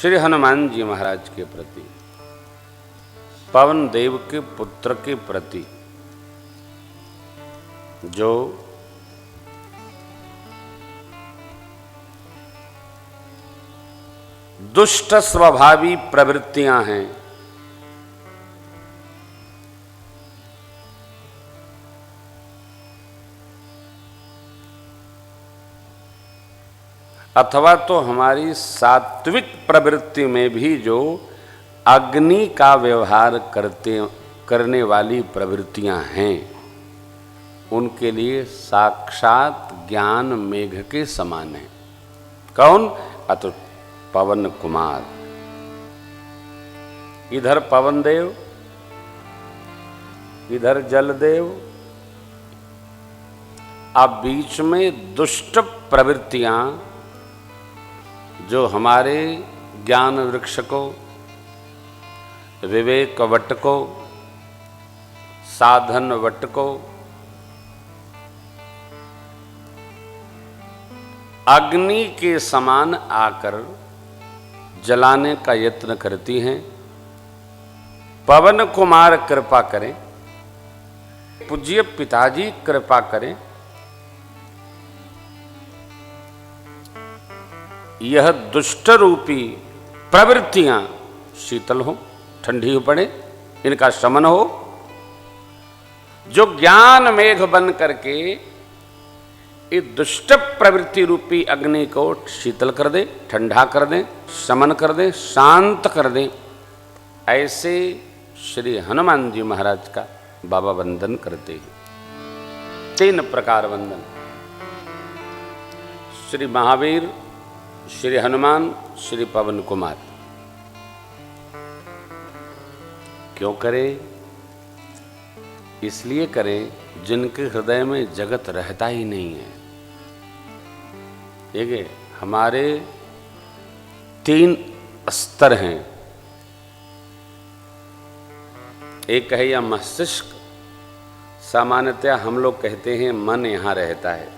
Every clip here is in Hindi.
श्री हनुमान जी महाराज के प्रति, पवन देव के पुत्र के प्रति जो दुष्ट स्वभावी प्रवृत्तियां हैं, अथवा तो हमारी सात्विक प्रवृत्ति में भी जो अग्नि का व्यवहार करने वाली प्रवृत्तियां हैं, उनके लिए साक्षात ज्ञान मेघ के समान है। कौन? अतो पवन कुमार। इधर पवन देव, इधर जल देव, अब बीच में दुष्ट प्रवृत्तियां जो हमारे ज्ञान वृक्ष को, विवेक वट को, साधन वट को अग्नि के समान आकर जलाने का यत्न करती हैं। पवन कुमार कृपा करें, पूज्य पिताजी कृपा करें, यह दुष्ट रूपी प्रवृत्तियां शीतल हो, ठंडी हो पड़े, इनका शमन हो, जो ज्ञान मेघ बन करके इस दुष्ट प्रवृत्ति रूपी अग्नि को शीतल कर दे, ठंडा कर दे, शमन कर दे, शांत कर दे। ऐसे श्री हनुमान जी महाराज का बाबा वंदन करते हैं। 3 प्रकार वंदन, श्री महावीर, श्री हनुमान, श्री पवन कुमार। क्यों करें? इसलिए करें जिनके हृदय में जगत रहता ही नहीं है। देखिए, हमारे 3 स्तर हैं। एक है यह मस्तिष्क, सामान्यतः हम लोग कहते हैं मन यहां रहता है,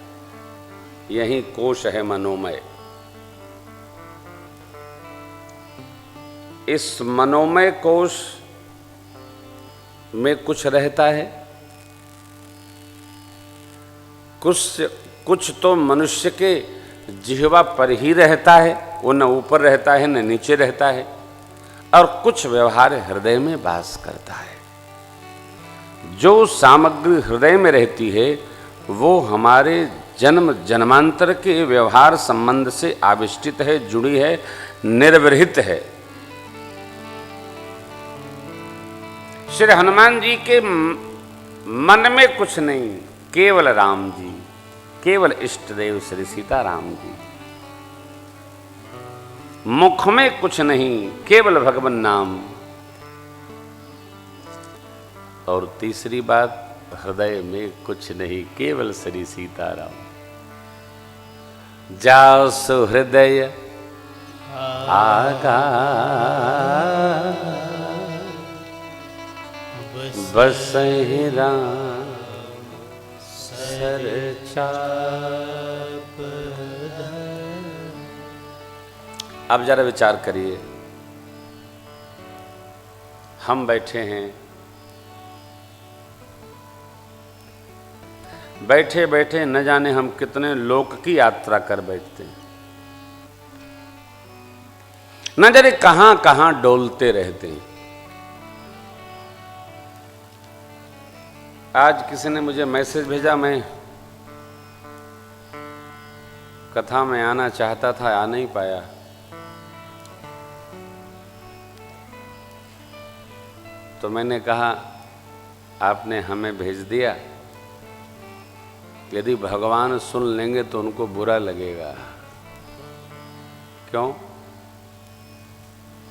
यही कोश है मनोमय। इस मनोमय कोश में कुछ रहता है, कुछ तो मनुष्य के जिह्वा पर ही रहता है, वो न ऊपर रहता है न नीचे रहता है, और कुछ व्यवहार हृदय में वास करता है। जो सामग्री हृदय में रहती है वो हमारे जन्म जन्मांतर के व्यवहार संबंध से आविष्टित है, जुड़ी है, निर्वृहित है। श्री हनुमान जी के मन में कुछ नहीं, केवल राम जी, केवल इष्ट देव श्री सीताराम जी। मुख में कुछ नहीं, केवल भगवान नाम। और तीसरी बात, हृदय में कुछ नहीं, केवल श्री सीताराम। जासु हृदय आगा बसहि राम सर चाप। अब जरा विचार करिए, हम बैठे हैं, बैठे बैठे न जाने हम कितने लोक की यात्रा कर बैठते हैं, न जाने कहां कहां डोलते रहते हैं। आज किसी ने मुझे मैसेज भेजा, मैं कथा में आना चाहता था, आ नहीं पाया। तो मैंने कहा आपने हमें भेज दिया, यदि भगवान सुन लेंगे तो उनको बुरा लगेगा। क्यों?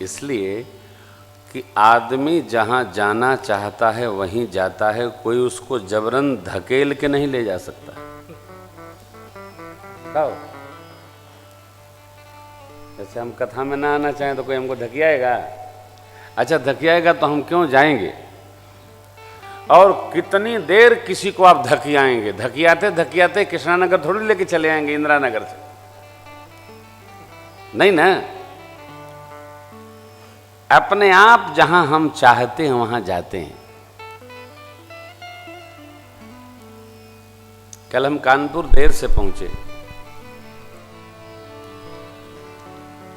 इसलिए कि आदमी जहां जाना चाहता है वहीं जाता है, कोई उसको जबरन धकेल के नहीं ले जा सकता। कहो, जैसे हम कथा में ना आना चाहें तो कोई हमको धकियाएगा? अच्छा, धकियाएगा तो हम क्यों जाएंगे? और कितनी देर किसी को आप धकियाएंगे? धकियाते धकियाते कृष्णानगर थोड़ी लेके चले आएंगे, इंदिरा नगर से नहीं ना। अपने आप जहां हम चाहते हैं वहां जाते हैं। कल हम कानपुर देर से पहुंचे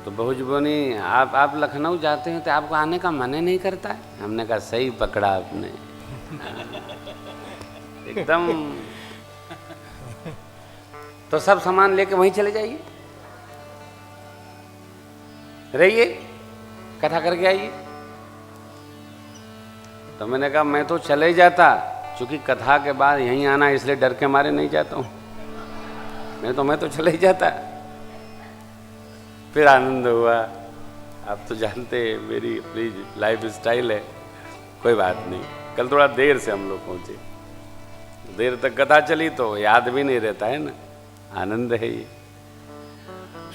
तो बहू जी बोली आप लखनऊ जाते हैं तो आपको आने का मन ही नहीं करता है। हमने कहा सही पकड़ा आपने, एकदम। तो सब सामान लेके वहीं चले जाइए, रहिए, कथा करके आइए। तो मैंने कहा मैं तो चले ही जाता, क्योंकि कथा के बाद यहीं आना इसलिए डर के मारे नहीं जाता हूं, नहीं तो मैं तो चले ही जाता। फिर आनंद हुआ। आप तो जानते हैं मेरी अपनी लाइफ स्टाइल है, कोई बात नहीं। कल थोड़ा देर से हम लोग पहुंचे, देर तक कथा चली तो याद भी नहीं रहता है ना, आनंद है ये।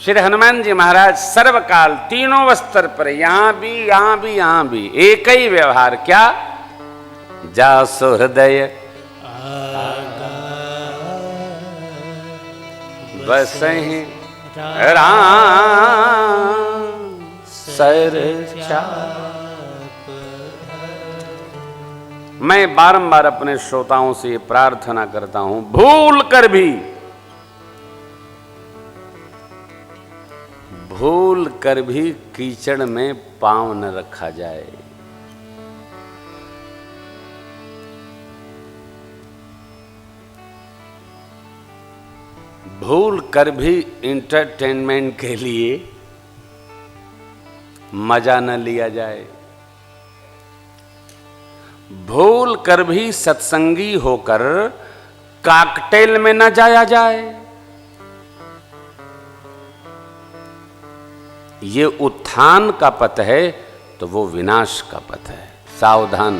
श्री हनुमान जी महाराज सर्वकाल तीनों स्तर पर, यहां भी यहां भी यहां भी एक ही व्यवहार, क्या? जासो हृदय बसहि राम सर चाप। मैं बारंबार अपने श्रोताओं से प्रार्थना करता हूं, भूल कर भी कीचड़ में पांव न रखा जाए। भूल कर भी इंटरटेनमेंट के लिए मजा न लिया जाए। भूल कर भी सत्संगी होकर कॉकटेल में न जाया जाए। ये उत्थान का पथ है तो वो विनाश का पथ है, सावधान।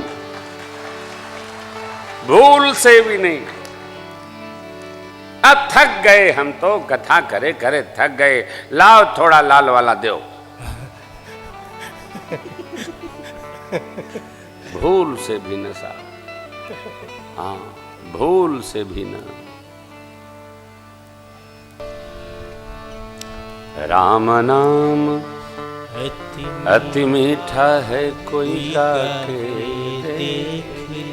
भूल से भी नहीं। अब थक गए हम तो, कथा करे करे थक गए, लाओ थोड़ा लाल वाला दो। भूल से भी न साहब, हाँ भूल से भी न। राम नाम अति मीठा है, कोई काके देख ले।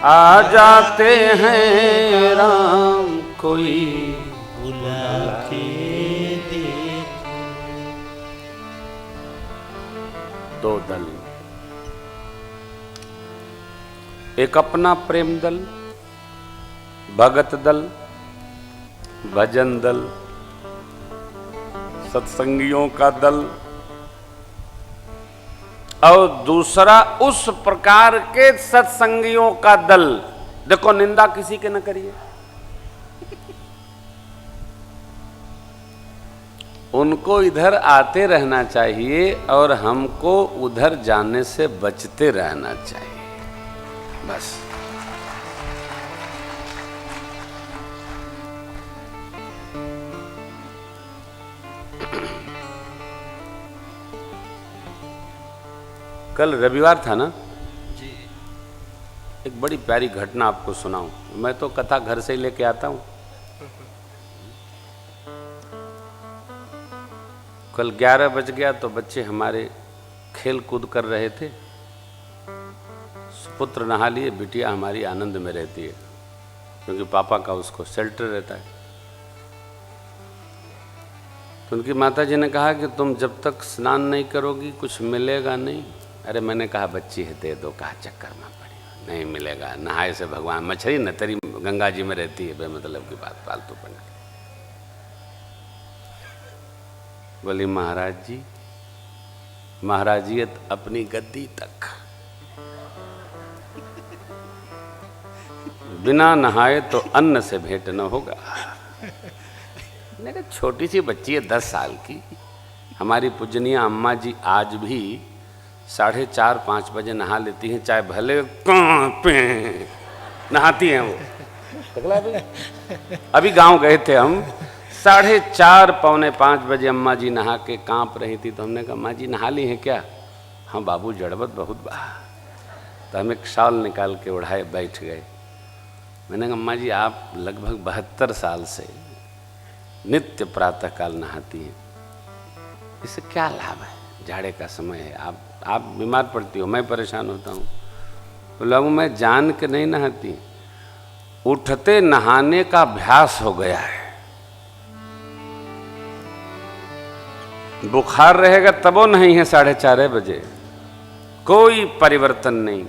आ जाते हैं राम कोई बुला के देख। दो दल, एक अपना प्रेम दल, भगत दल, भजन दल, सत्संगियों का दल, और दूसरा उस प्रकार के सत्संगियों का दल। देखो, निंदा किसी के न करिए, उनको इधर आते रहना चाहिए और हमको उधर जाने से बचते रहना चाहिए, बस। कल रविवार था ना जी। एक बड़ी प्यारी घटना आपको सुनाऊं। मैं तो कथा घर से ही लेके आता हूं। कल 11 बज गया तो बच्चे हमारे खेल कूद कर रहे थे। पुत्र नहा लिए, बिटिया हमारी आनंद में रहती है क्योंकि पापा का उसको शेल्टर रहता है। तो उनकी माताजी ने कहा कि तुम जब तक स्नान नहीं करोगी कुछ मिलेगा नहीं। अरे मैंने कहा बच्ची है दे दो, कहा चक्कर में पड़ी, नहीं मिलेगा, नहाए से भगवान। मछली न तेरी गंगा जी में रहती है, बेमतलब की बात फालतू पड़ी। बोली महाराज जी, महाराजियत अपनी गद्दी तक, बिना नहाए तो अन्न से भेंट न होगा। मैंने कहा छोटी सी बच्ची है 10 साल की। हमारी पूजनीय अम्मा जी आज भी 4:30-5 बजे नहा लेती हैं, चाहे भले पे नहाती हैं वो। अभी गांव गए थे हम, 4:30 पौने 5 बजे अम्मा जी नहा के कांप रही थी। तो हमने कहा अम्मा जी नहा ली हैं क्या? हाँ बाबू जड़बत बहुत बा। तो हम एक शॉल निकाल के ओढ़ाए बैठ गए। मैंने कहा अम्मा जी आप लगभग 72 साल से नित्य प्रातःकाल नहाती हैं, इससे क्या लाभ है? झाड़े का समय है, आप बीमार पड़ती हो, मैं परेशान होता हूँ। बोला वो मैं जान के नहीं नहाती, उठते नहाने का अभ्यास हो गया है। बुखार रहेगा तबो नहीं है 4:30 बजे, कोई परिवर्तन नहीं।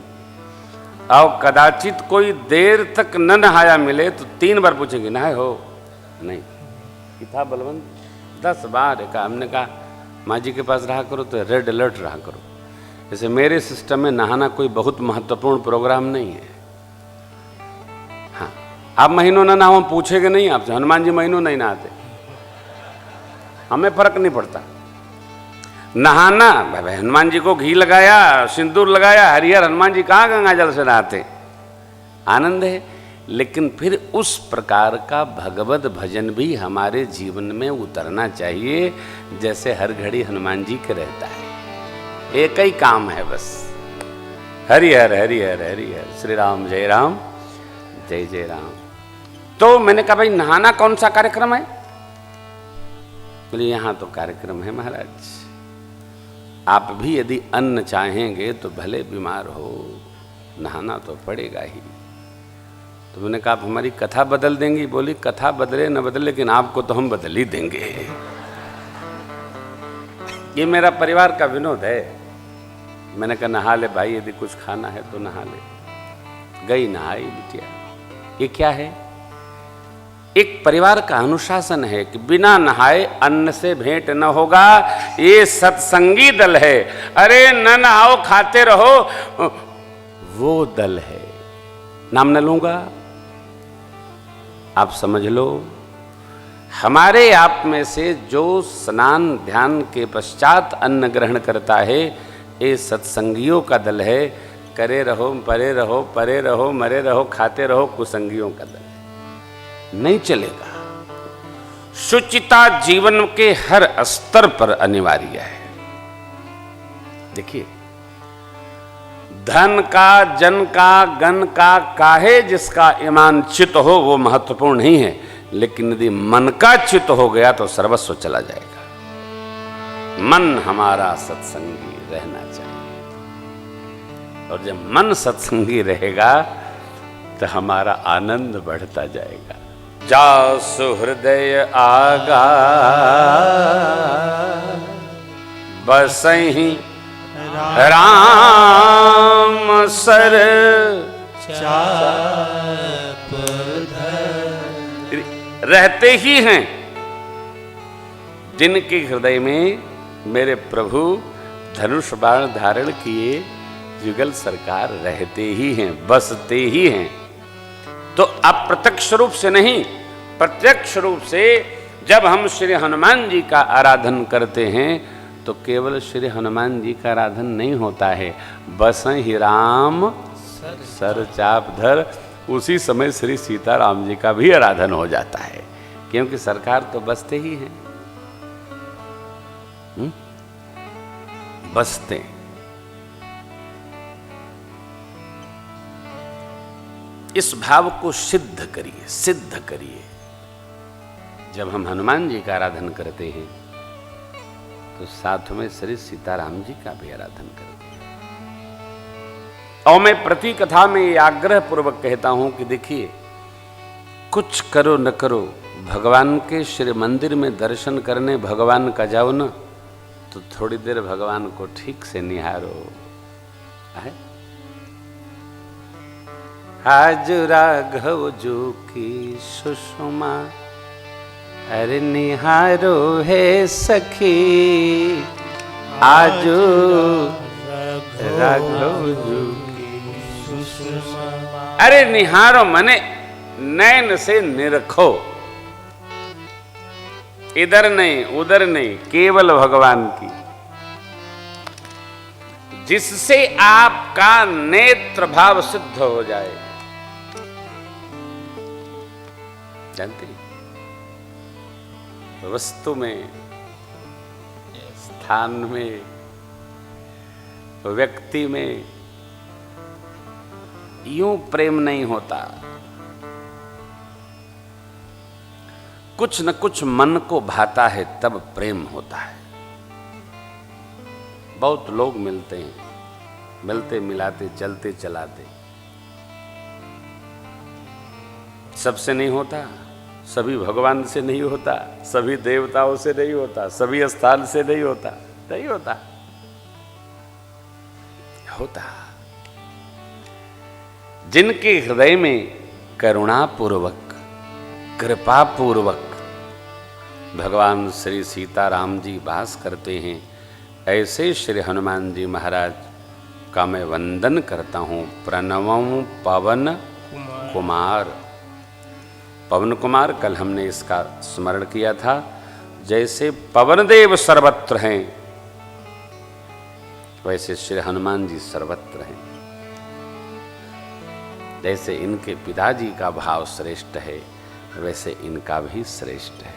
और कदाचित कोई देर तक न नहाया मिले तो 3 बार पूछेंगे नहाए हो? नहीं। था बलवंत 10 बार कहा। हमने कहा माँ जी के पास रहा करो तो रेड अलर्ट रहा करो। जैसे मेरे सिस्टम में नहाना कोई बहुत महत्वपूर्ण प्रोग्राम नहीं है। हाँ, आप महीनों न नहाओ, पूछेंगे नहीं आपसे। हनुमान जी महीनों नहीं नहाते, हमें फर्क नहीं पड़ता। नहाना, हनुमान जी को घी लगाया, सिंदूर लगाया, हरिहर हनुमान जी कहाँ गंगा जल से नहाते? आनंद है। लेकिन फिर उस प्रकार का भगवत भजन भी हमारे जीवन में उतरना चाहिए जैसे हर घड़ी हनुमान जी के रहता है। एक ही काम है बस, हरिहर हरिहर हरिहर, श्री राम जय राम जय जय राम। तो मैंने कहा भाई नहाना कौन सा कार्यक्रम है? बोले यहाँ तो कार्यक्रम है महाराज, आप भी यदि अन्न चाहेंगे तो भले बीमार हो, नहाना तो पड़ेगा ही। तो मैंने कहा आप हमारी कथा बदल देंगी? बोली कथा बदले न बदले, लेकिन आपको तो हम बदल ही देंगे। ये मेरा परिवार का विनोद है। मैंने कहा नहा ले भाई, यदि कुछ खाना है तो नहा ले। गई नहाई बिटिया। ये क्या है? एक परिवार का अनुशासन है कि बिना नहाए अन्न से भेंट न होगा। ये सत्संगी दल है। अरे न नहाओ खाते रहो, वो दल है। नाम न लूंगा, आप समझ लो। हमारे आप में से जो स्नान ध्यान के पश्चात अन्न ग्रहण करता है, ये सत्संगियों का दल है। करे रहो, परे रहो, परे रहो, मरे रहो, खाते रहो, कुसंगियों का दल है। नहीं चलेगा। शुचिता जीवन के हर स्तर पर अनिवार्य है। देखिए, धन का, जन का, गन का, काहे जिसका ईमान चित हो वो महत्वपूर्ण नहीं है, लेकिन यदि मन का चित हो गया तो सर्वस्व चला जाएगा। मन हमारा सत्संगी रहना चाहिए, और जब मन सत्संगी रहेगा तो हमारा आनंद बढ़ता जाएगा। जासु हृदय आगा बसहि राम सर चाप रहते ही हैं जिनके हृदय में मेरे प्रभु धनुष बाण धारण किए युगल सरकार रहते ही हैं, बसते ही हैं। तो अप्रत्यक्ष रूप से नहीं, प्रत्यक्ष रूप से जब हम श्री हनुमान जी का आराधन करते हैं तो केवल श्री हनुमान जी का आराधन नहीं होता है, बसहि राम सर चाप धर, उसी समय श्री सीताराम जी का भी आराधन हो जाता है, क्योंकि सरकार तो बसते ही हैं। बसते। इस भाव को सिद्ध करिए, सिद्ध करिए। जब हम हनुमान जी का आराधन करते हैं तो साथ में श्री सीताराम जी का भी आराधन करते हैं। और मैं प्रति कथा में ये आग्रह पूर्वक कहता हूं कि देखिए, कुछ करो न करो, भगवान के श्री मंदिर में दर्शन करने भगवान का जाओ न, तो थोड़ी देर भगवान को ठीक से निहारो। है? आज राघव जो की सुषमा, अरे निहारो है सखी, आज राघव जो की सुषमा। अरे निहारो मने नैन से निरखो, इधर नहीं उधर नहीं, केवल भगवान की, जिससे आपका नेत्र भाव सिद्ध हो जाए। जानते हैं, वस्तु में, स्थान में, व्यक्ति में यूं प्रेम नहीं होता, कुछ न कुछ मन को भाता है तब प्रेम होता है। बहुत लोग मिलते हैं, मिलते मिलाते चलते चलाते, सबसे नहीं होता, सभी भगवान से नहीं होता, सभी देवताओं से नहीं होता, सभी स्थान से नहीं होता, नहीं होता, होता जिनके हृदय में करुणापूर्वक कृपापूर्वक भगवान श्री सीताराम जी वास करते हैं, ऐसे श्री हनुमान जी महाराज का मैं वंदन करता हूँ। प्रणवं पवन कुमार। पवन कुमार कल हमने इसका स्मरण किया था। जैसे पवनदेव सर्वत्र हैं, वैसे श्री हनुमान जी सर्वत्र हैं। जैसे इनके पिताजी का भाव श्रेष्ठ है, वैसे इनका भी श्रेष्ठ है।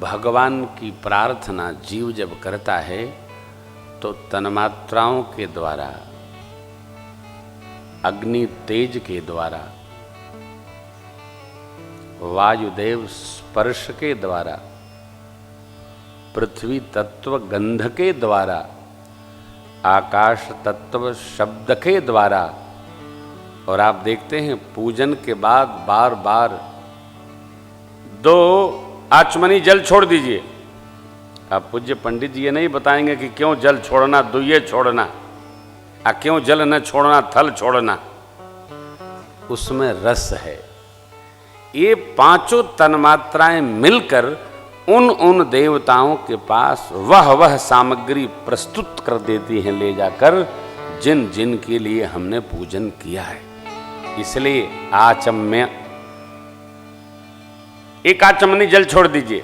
भगवान की प्रार्थना जीव जब करता है तो तन्मात्राओं के द्वारा, अग्नि तेज के द्वारा, वायुदेव स्पर्श के द्वारा, पृथ्वी तत्व गंध के द्वारा, आकाश तत्व शब्द के द्वारा, और आप देखते हैं पूजन के बाद बार बार 2 आचमनी जल छोड़ दीजिए। आप पूज्य पंडित जी ये नहीं बताएंगे कि क्यों जल छोड़ना, दुइये छोड़ना, क्यों जल न छोड़ना, थल छोड़ना। उसमें रस है। ये 5 तन्मात्राएं मिलकर उन देवताओं के पास वह सामग्री प्रस्तुत कर देती हैं ले जाकर, जिन जिन के लिए हमने पूजन किया है। इसलिए आचम्य, 1 आचमनी जल छोड़ दीजिए,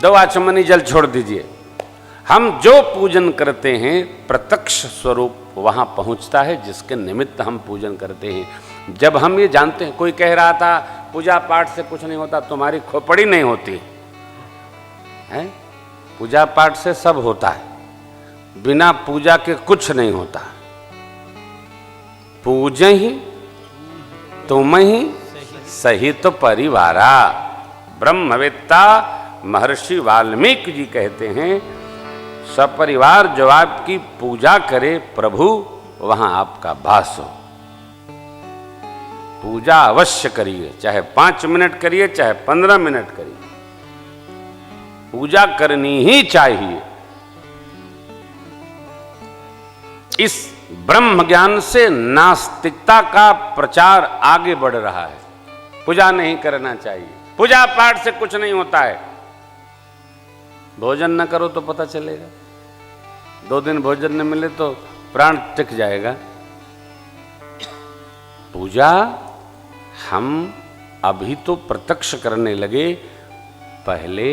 2 आचमनी जल छोड़ दीजिए। हम जो पूजन करते हैं प्रत्यक्ष स्वरूप वहां पहुंचता है, जिसके निमित्त हम पूजन करते हैं। जब हम ये जानते हैं, कोई कह रहा था पूजा पाठ से कुछ नहीं होता, तुम्हारी खोपड़ी नहीं होती है। पूजा पाठ से सब होता है, बिना पूजा के कुछ नहीं होता। पूजे ही तुम ही सहित परिवारा। ब्रह्मवेत्ता महर्षि वाल्मीकि जी कहते हैं, सपरिवार जो आपकी पूजा करे प्रभु, वहां आपका वास हो। पूजा अवश्य करिए, चाहे 5 मिनट करिए, चाहे 15 मिनट करिए, पूजा करनी ही चाहिए। इस ब्रह्म ज्ञान से नास्तिकता का प्रचार आगे बढ़ रहा है। पूजा नहीं करना चाहिए, पूजा पाठ से कुछ नहीं होता है। भोजन न करो तो पता चलेगा, 2 दिन भोजन न मिले तो प्राण टिक जाएगा। पूजा हम अभी तो प्रत्यक्ष करने लगे, पहले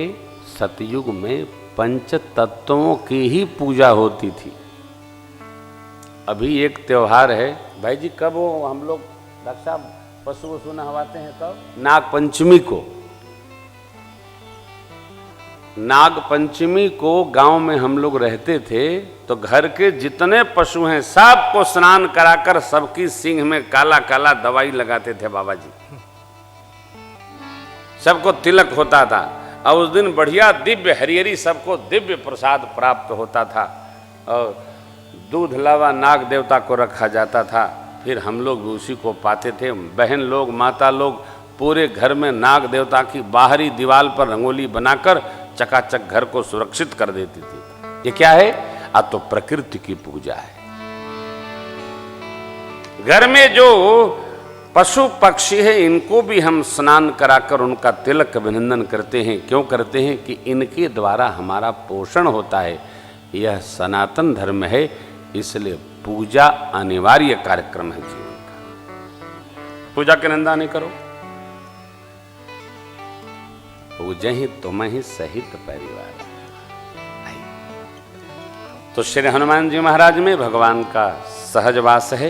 सतयुग में पंच तत्वों की ही पूजा होती थी। अभी एक त्योहार है भाई जी, कब हो हम लोग डॉक्टर साहब पशु वशु नहवाते हैं कब? नाग पंचमी को। नाग पंचमी को गांव में हम लोग रहते थे तो घर के जितने पशु हैं सबको स्नान कराकर सबकी सींग में काला काला दवाई लगाते थे बाबा जी। सबको तिलक होता था और उस दिन बढ़िया दिव्य हरियरी सबको दिव्य प्रसाद प्राप्त होता था और दूध लावा नाग देवता को रखा जाता था। फिर हम लोग भी उसी को पाते थे। बहन लोग, माता लोग पूरे घर में नाग देवता की बाहरी दीवार पर रंगोली बनाकर चकाचक घर को सुरक्षित कर देती थी। ये क्या है? तो प्रकृति की पूजा है। घर में जो पशु पक्षी है इनको भी हम स्नान कराकर उनका तिलक अभिनंदन करते हैं। क्यों करते हैं? कि इनके द्वारा हमारा पोषण होता है। यह सनातन धर्म है, इसलिए पूजा अनिवार्य कार्यक्रम है जीवन का। पूजा की निंदा नहीं करो। पूजे ही तुम ही सहित परिवार। तो श्री हनुमान जी महाराज में भगवान का सहज वास है।